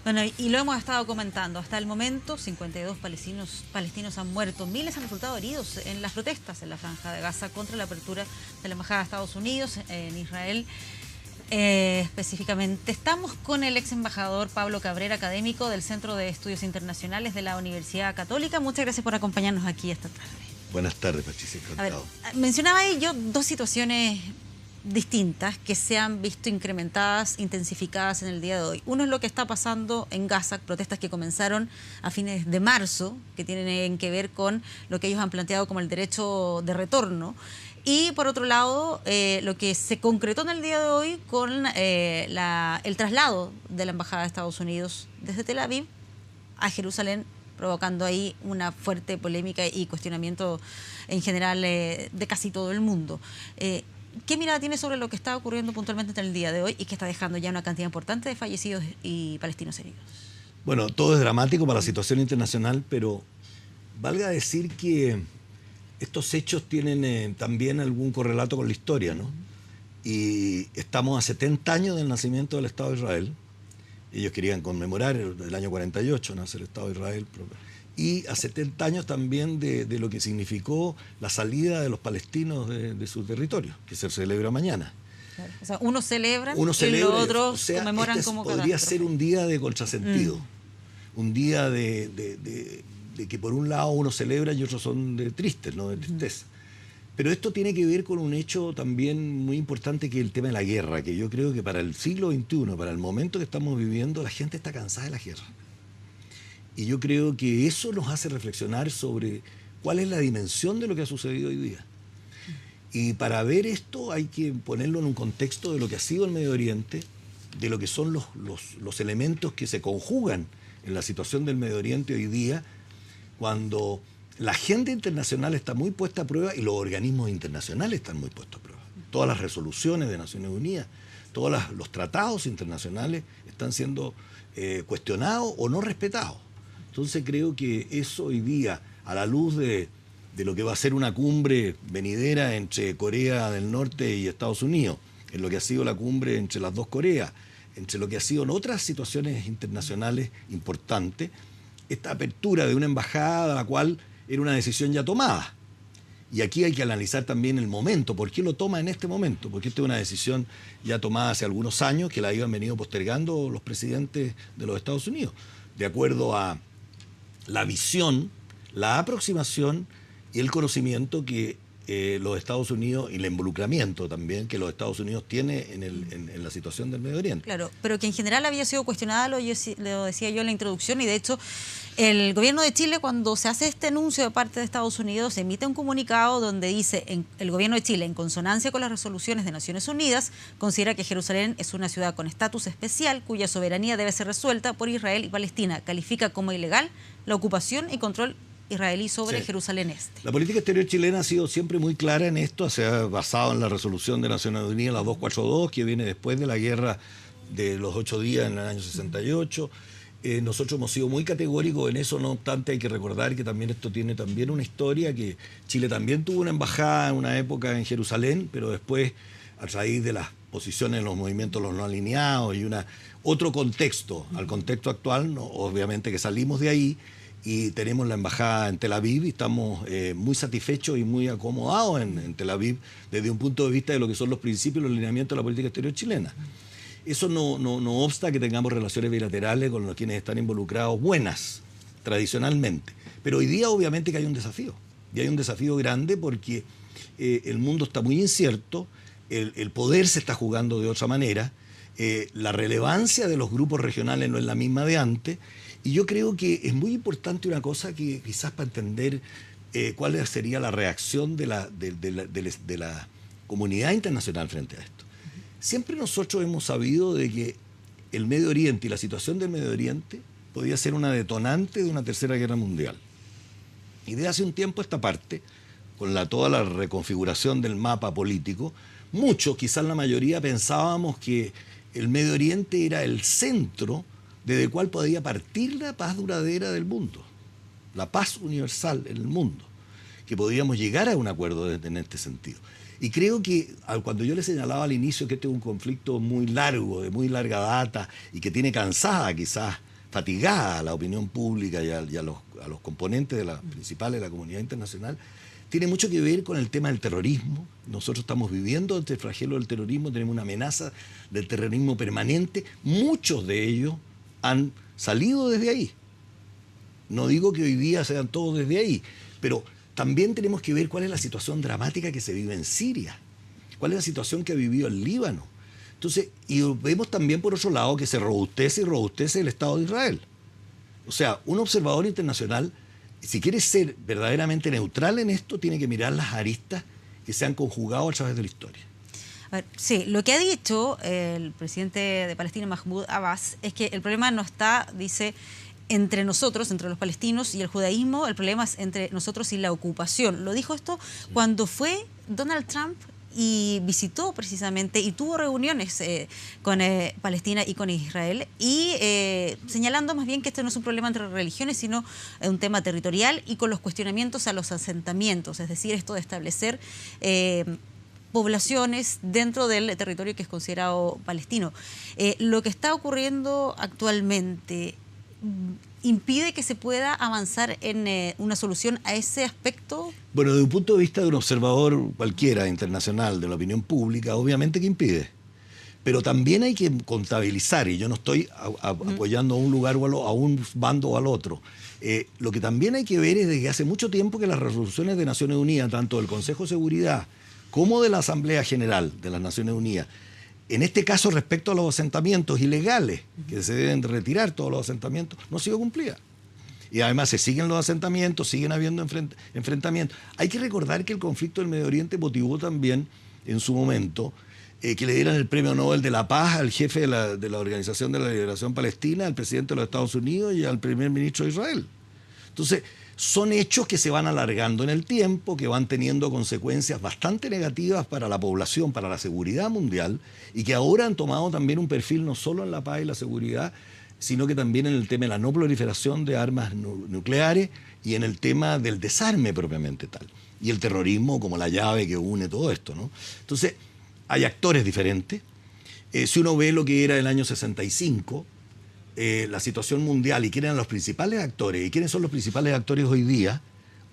Bueno, y lo hemos estado comentando. Hasta el momento, 52 palestinos han muerto. Miles han resultado heridos en las protestas en la Franja de Gaza contra la apertura de la Embajada de Estados Unidos en Israel. Específicamente, estamos con el ex embajador Pablo Cabrera, académico del Centro de Estudios Internacionales de la Universidad Católica. Muchas gracias por acompañarnos aquí esta tarde. Buenas tardes, Patricia. Encantado. A ver, mencionaba ahí yo dos situaciones distintas que se han visto incrementadas, intensificadas en el día de hoy. Uno es lo que está pasando en Gaza, protestas que comenzaron a fines de marzo, que tienen que ver con lo que ellos han planteado como el derecho de retorno. Y por otro lado, lo que se concretó en el día de hoy con el traslado de la Embajada de Estados Unidos desde Tel Aviv a Jerusalén, provocando ahí una fuerte polémica y cuestionamiento en general de casi todo el mundo. ¿Qué mirada tiene sobre lo que está ocurriendo puntualmente en el día de hoy y que está dejando ya una cantidad importante de fallecidos y palestinos heridos? Bueno, todo es dramático para la situación internacional, pero valga decir que estos hechos tienen también algún correlato con la historia, ¿no? Y estamos a 70 años del nacimiento del Estado de Israel. Ellos querían conmemorar el año 48, nace el Estado de Israel. Y a 70 años también de lo que significó la salida de los palestinos de su territorio, que se celebra mañana. Claro. O sea, uno celebra y los otros conmemoran como podría ser un día de contrasentido, un día de que por un lado uno celebra y otros son tristes, ¿no? De tristeza. Pero esto tiene que ver con un hecho también muy importante, que es el tema de la guerra, que yo creo que para el siglo XXI, para el momento que estamos viviendo, la gente está cansada de la guerra. Y yo creo que eso nos hace reflexionar sobre cuál es la dimensión de lo que ha sucedido hoy día. Y para ver esto hay que ponerlo en un contexto de lo que ha sido el Medio Oriente, de lo que son los elementos que se conjugan en la situación del Medio Oriente hoy día, cuando la agenda internacional está muy puesta a prueba y los organismos internacionales están muy puestos a prueba. Todas las resoluciones de Naciones Unidas, todos los tratados internacionales están siendo cuestionados o no respetados. Entonces creo que eso hoy día, a la luz de lo que va a ser una cumbre venidera entre Corea del Norte y Estados Unidos, en lo que ha sido la cumbre entre las dos Coreas, entre lo que ha sido en otras situaciones internacionales importantes, esta apertura de una embajada, la cual era una decisión ya tomada. Y aquí hay que analizar también el momento. ¿Por qué lo toma en este momento? Porque esta es una decisión ya tomada hace algunos años, que la habían venido postergando los presidentes de los Estados Unidos, de acuerdo a la visión, la aproximación y el conocimiento que los Estados Unidos, y el involucramiento también que los Estados Unidos tiene en la situación del Medio Oriente. Claro, pero que en general había sido cuestionada, lo decía yo en la introducción, y de hecho el gobierno de Chile, cuando se hace este anuncio de parte de Estados Unidos, emite un comunicado donde dice: el gobierno de Chile, en consonancia con las resoluciones de Naciones Unidas, considera que Jerusalén es una ciudad con estatus especial cuya soberanía debe ser resuelta por Israel y Palestina. Califica como ilegal la ocupación y control israelí sobre Jerusalén Este. La política exterior chilena ha sido siempre muy clara en esto, se ha basado en la resolución de Naciones Unidas, la 242, que viene después de la guerra de los 8 días en el año 68. Nosotros hemos sido muy categóricos en eso, no obstante hay que recordar que también esto tiene también una historia, que Chile también tuvo una embajada en una época en Jerusalén, pero después, a raíz de las posiciones de los movimientos los no alineados y otro contexto, al contexto actual, no, obviamente que salimos de ahí, y tenemos la embajada en Tel Aviv y estamos muy satisfechos y muy acomodados en Tel Aviv desde un punto de vista de lo que son los principios y los lineamientos de la política exterior chilena. Eso no obsta que tengamos relaciones bilaterales con los quienes están involucrados buenas, tradicionalmente. Pero hoy día obviamente que hay un desafío. Y hay un desafío grande porque el mundo está muy incierto, el poder se está jugando de otra manera, la relevancia de los grupos regionales no es la misma de antes. Y yo creo que es muy importante una cosa que quizás para entender cuál sería la reacción de la comunidad internacional frente a esto. Siempre nosotros hemos sabido de que el Medio Oriente y la situación del Medio Oriente podía ser una detonante de una tercera guerra mundial. Y de hace un tiempo esta parte, con toda la reconfiguración del mapa político, muchos, quizás la mayoría, pensábamos que el Medio Oriente era el centro desde el cual podía partir la paz duradera del mundo, la paz universal en el mundo, que podíamos llegar a un acuerdo en este sentido. Y creo que cuando yo le señalaba al inicio que este es un conflicto muy largo, de muy larga data, y que tiene cansada quizás fatigada a la opinión pública y a los componentes de principales de la comunidad internacional, tiene mucho que ver con el tema del terrorismo. Nosotros estamos viviendo este flagelo del terrorismo, tenemos una amenaza del terrorismo permanente. Muchos de ellos han salido desde ahí. No digo que hoy día sean todos desde ahí, pero también tenemos que ver cuál es la situación dramática que se vive en Siria, cuál es la situación que ha vivido el Líbano. Entonces, y vemos también por otro lado que se robustece y robustece el Estado de Israel. O sea, un observador internacional, si quiere ser verdaderamente neutral en esto, tiene que mirar las aristas que se han conjugado a través de la historia. A ver, sí, lo que ha dicho el presidente de Palestina, Mahmoud Abbas, es que el problema no está, dice, entre nosotros, entre los palestinos y el judaísmo, el problema es entre nosotros y la ocupación. Lo dijo esto cuando fue Donald Trump y visitó precisamente y tuvo reuniones con Palestina y con Israel, y señalando más bien que este no es un problema entre religiones, sino un tema territorial y con los cuestionamientos a los asentamientos, es decir, esto de establecer poblaciones dentro del territorio que es considerado palestino. Lo que está ocurriendo actualmente ¿impide que se pueda avanzar en una solución a ese aspecto? Bueno, desde un punto de vista de un observador cualquiera internacional de la opinión pública, obviamente que impide. Pero también hay que contabilizar, y yo no estoy apoyando a un lugar o a un bando o al otro. Lo que también hay que ver es de que hace mucho tiempo que las resoluciones de Naciones Unidas, tanto del Consejo de Seguridad como de la Asamblea General de las Naciones Unidas, en este caso respecto a los asentamientos ilegales, que se deben retirar todos los asentamientos, no ha sido cumplida. Y además se siguen los asentamientos, siguen habiendo enfrentamientos. Hay que recordar que el conflicto del Medio Oriente motivó también, en su momento, que le dieran el Premio Nobel de la Paz al jefe de la Organización de la Liberación Palestina, al presidente de los Estados Unidos y al primer ministro de Israel. Entonces, son hechos que se van alargando en el tiempo, que van teniendo consecuencias bastante negativas para la población, para la seguridad mundial, y que ahora han tomado también un perfil no solo en la paz y la seguridad, sino que también en el tema de la no proliferación de armas nucleares y en el tema del desarme propiamente tal. Y el terrorismo como la llave que une todo esto, ¿no? Entonces, hay actores diferentes. Si uno ve lo que era el año 65, la situación mundial y quiénes eran los principales actores y quiénes son los principales actores hoy día,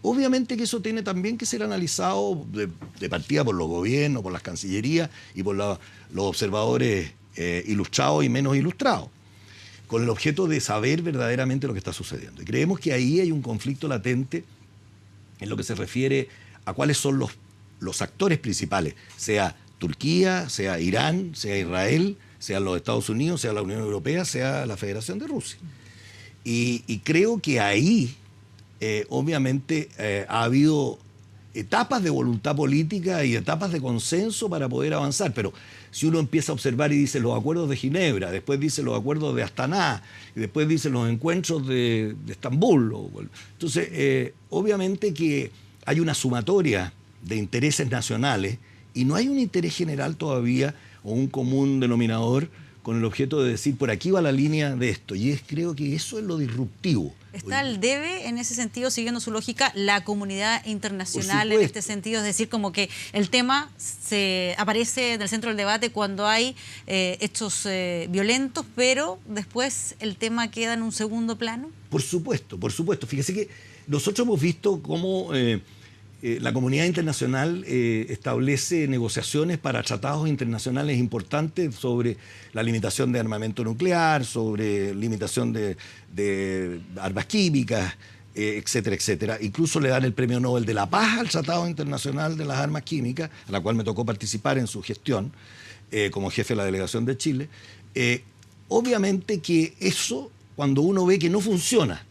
obviamente que eso tiene también que ser analizado de partida por los gobiernos, por las cancillerías y por los observadores ilustrados y menos ilustrados, con el objeto de saber verdaderamente lo que está sucediendo. Y creemos que ahí hay un conflicto latente en lo que se refiere a cuáles son los actores principales, sea Turquía, sea Irán, sea Israel, sean los Estados Unidos, sea la Unión Europea, sea la Federación de Rusia. Y creo que ahí, obviamente, ha habido etapas de voluntad política y etapas de consenso para poder avanzar. Pero si uno empieza a observar y dice los acuerdos de Ginebra, después dice los acuerdos de Astaná, y después dice los encuentros de Estambul, entonces, obviamente que hay una sumatoria de intereses nacionales y no hay un interés general todavía o un común denominador con el objeto de decir por aquí va la línea de esto. Y creo que eso es lo disruptivo. ¿Está al debe, en ese sentido, siguiendo su lógica, la comunidad internacional en este sentido? Es decir, como que el tema se aparece en el centro del debate cuando hay hechos violentos, pero después el tema queda en un segundo plano. Por supuesto, por supuesto. Fíjese que nosotros hemos visto cómo la comunidad internacional establece negociaciones para tratados internacionales importantes sobre la limitación de armamento nuclear, sobre limitación de armas químicas, etcétera, etcétera. Incluso le dan el Premio Nobel de la Paz al Tratado Internacional de las Armas Químicas, a la cual me tocó participar en su gestión como jefe de la delegación de Chile. Obviamente que eso, cuando uno ve que no funciona,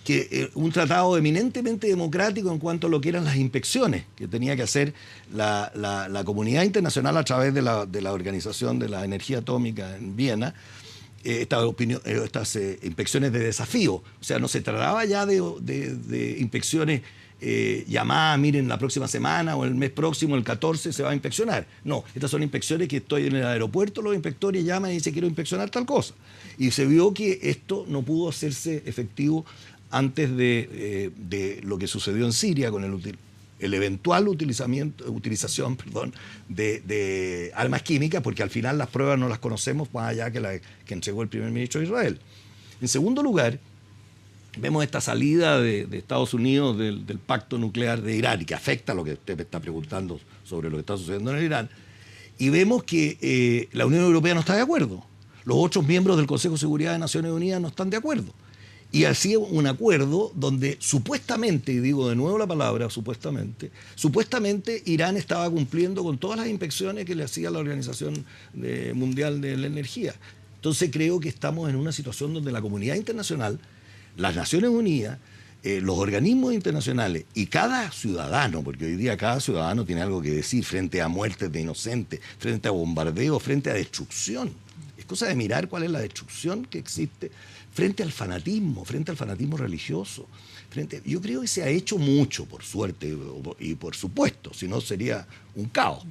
que un tratado eminentemente democrático en cuanto a lo que eran las inspecciones que tenía que hacer la comunidad internacional a través de la Organización de la Energía Atómica en Viena, estas inspecciones de desafío. O sea, no se trataba ya de inspecciones llamadas, miren, la próxima semana o el mes próximo, el 14, se va a inspeccionar. No, estas son inspecciones que estoy en el aeropuerto, los inspectores llaman y dicen quiero inspeccionar tal cosa. Y se vio que esto no pudo hacerse efectivo antes de lo que sucedió en Siria con el eventual utilización de armas químicas, porque al final las pruebas no las conocemos más allá que entregó el primer ministro de Israel. En segundo lugar, vemos esta salida de Estados Unidos del pacto nuclear de Irán, y que afecta a lo que usted me está preguntando sobre lo que está sucediendo en el Irán, y vemos que la Unión Europea no está de acuerdo. Los otros miembros del Consejo de Seguridad de Naciones Unidas no están de acuerdo. Y así un acuerdo donde supuestamente, y digo de nuevo la palabra supuestamente Irán estaba cumpliendo con todas las inspecciones que le hacía la Organización Mundial de la Energía. Entonces creo que estamos en una situación donde la comunidad internacional, las Naciones Unidas, los organismos internacionales y cada ciudadano, porque hoy día cada ciudadano tiene algo que decir frente a muertes de inocentes, frente a bombardeos, frente a destrucción. Es cosa de mirar cuál es la destrucción que existe frente al fanatismo religioso. Yo creo que se ha hecho mucho, por suerte y por supuesto, si no sería un caos.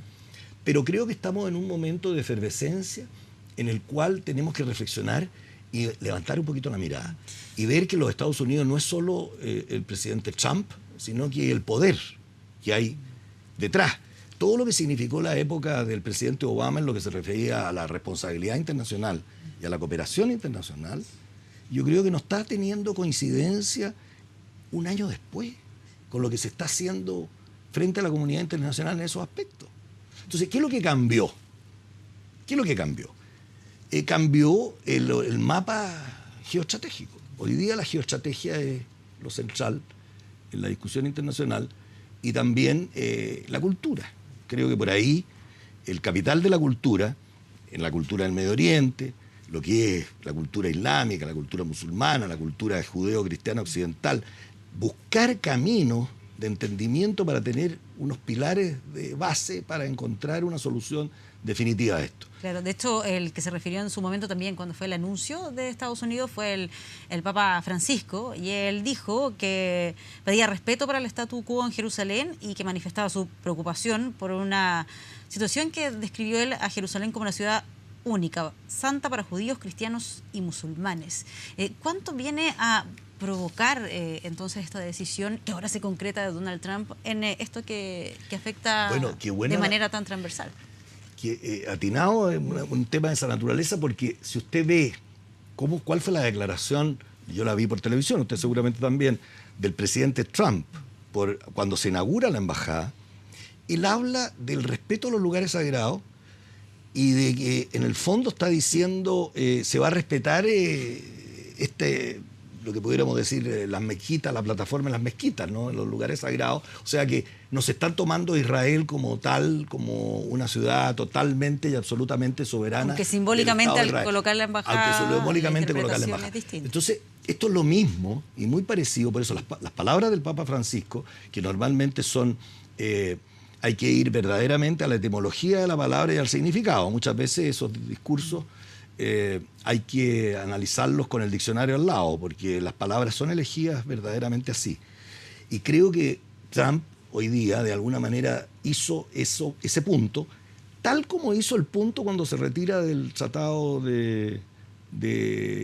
Pero creo que estamos en un momento de efervescencia en el cual tenemos que reflexionar y levantar un poquito la mirada y ver que los Estados Unidos no es solo el presidente Trump, sino que el poder que hay detrás. Todo lo que significó la época del presidente Obama en lo que se refería a la responsabilidad internacional y a la cooperación internacional, yo creo que no está teniendo coincidencia un año después con lo que se está haciendo frente a la comunidad internacional en esos aspectos. Entonces, ¿qué es lo que cambió? Cambió el mapa geoestratégico. Hoy día la geoestrategia es lo central en la discusión internacional y también la cultura. Creo que por ahí el capital de la cultura, en la cultura del Medio Oriente, lo que es la cultura islámica, la cultura musulmana, la cultura judeo-cristiana occidental, buscar caminos de entendimiento para tener unos pilares de base para encontrar una solución definitiva a esto. Claro, de hecho, el que se refirió en su momento también cuando fue el anuncio de Estados Unidos fue el Papa Francisco, y él dijo que pedía respeto para el statu quo en Jerusalén y que manifestaba su preocupación por una situación que describió él a Jerusalén como una ciudad única, santa para judíos, cristianos y musulmanes. ¿Cuánto viene a provocar entonces esta decisión que ahora se concreta de Donald Trump en esto que afecta de manera tan transversal? Atinado es un tema de esa naturaleza, porque si usted ve cuál fue la declaración, yo la vi por televisión, usted seguramente también, del presidente Trump cuando se inaugura la embajada, él habla del respeto a los lugares sagrados y de que en el fondo está diciendo se va a respetar lo que pudiéramos decir, las mezquitas, la plataforma en las mezquitas, ¿no? En los lugares sagrados. O sea que nos están tomando Israel como tal, como una ciudad totalmente y absolutamente soberana. Aunque simbólicamente al colocar la embajada. Aunque simbólicamente colocar la embajada. Entonces, esto es lo mismo y muy parecido. Por eso las palabras del Papa Francisco, que normalmente son... hay que ir verdaderamente a la etimología de la palabra y al significado. Muchas veces esos discursos hay que analizarlos con el diccionario al lado, porque las palabras son elegidas verdaderamente así. Y creo que Trump hoy día, de alguna manera, hizo ese punto, tal como hizo el punto cuando se retira del tratado de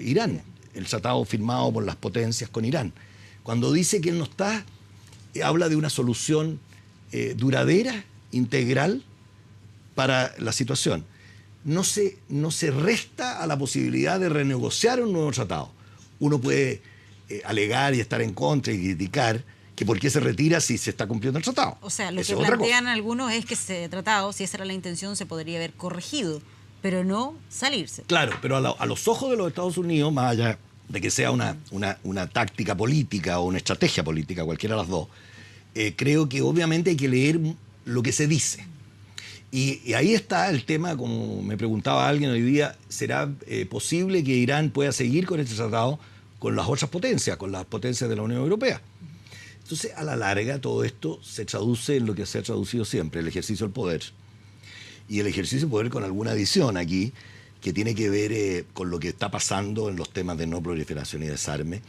Irán, el tratado firmado por las potencias con Irán. Cuando dice que él no está, habla de una solución duradera, integral para la situación. No se resta a la posibilidad de renegociar un nuevo tratado. Uno puede alegar y estar en contra y criticar que por qué se retira si se está cumpliendo el tratado. O sea, lo que plantean algunos es que ese tratado, si esa era la intención, se podría haber corregido, pero no salirse. Claro, pero a los ojos de los Estados Unidos, más allá de que sea una táctica política o una estrategia política, cualquiera de las dos, creo que obviamente hay que leer lo que se dice. Y ahí está el tema, como me preguntaba alguien hoy día, ¿será posible que Irán pueda seguir con este tratado con las otras potencias, con las potencias de la Unión Europea? Entonces, a la larga, todo esto se traduce en lo que se ha traducido siempre, el ejercicio del poder. Y el ejercicio del poder con alguna adición aquí, que tiene que ver con lo que está pasando en los temas de no proliferación y desarme,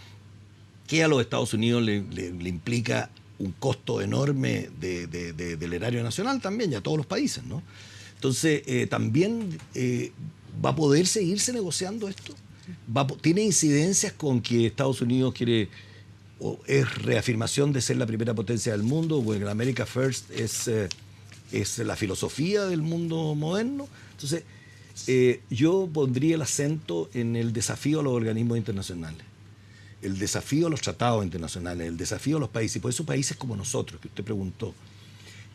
que a los Estados Unidos le implica un costo enorme del erario nacional también, y a todos los países, ¿no? Entonces, también va a poder seguirse negociando esto. Tiene incidencias con que Estados Unidos quiere, o es reafirmación de ser la primera potencia del mundo, o el America First es la filosofía del mundo moderno. Entonces, Yo pondría el acento en el desafío a los organismos internacionales, el desafío a los tratados internacionales, el desafío a los países, y por eso países como nosotros, que usted preguntó.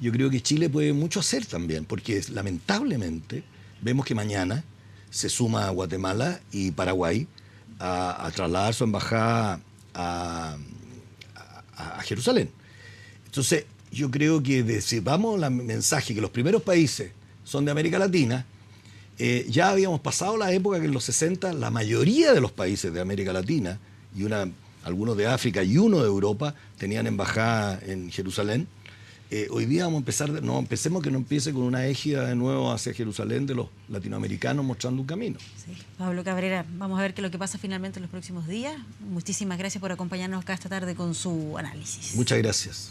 Yo creo que Chile puede mucho hacer también, porque lamentablemente vemos que mañana se suma Guatemala y Paraguay a trasladar su embajada a Jerusalén. Entonces, yo creo que si vamos al mensaje que los primeros países son de América Latina, ya habíamos pasado la época que en los 60 la mayoría de los países de América Latina, y algunos de África y uno de Europa, tenían embajada en Jerusalén. Hoy día vamos a empezar, empecemos que no empiece con una égida de nuevo hacia Jerusalén de los latinoamericanos mostrando un camino. Sí. Pablo Cabrera, vamos a ver qué es lo que pasa finalmente en los próximos días. Muchísimas gracias por acompañarnos acá esta tarde con su análisis. Muchas gracias.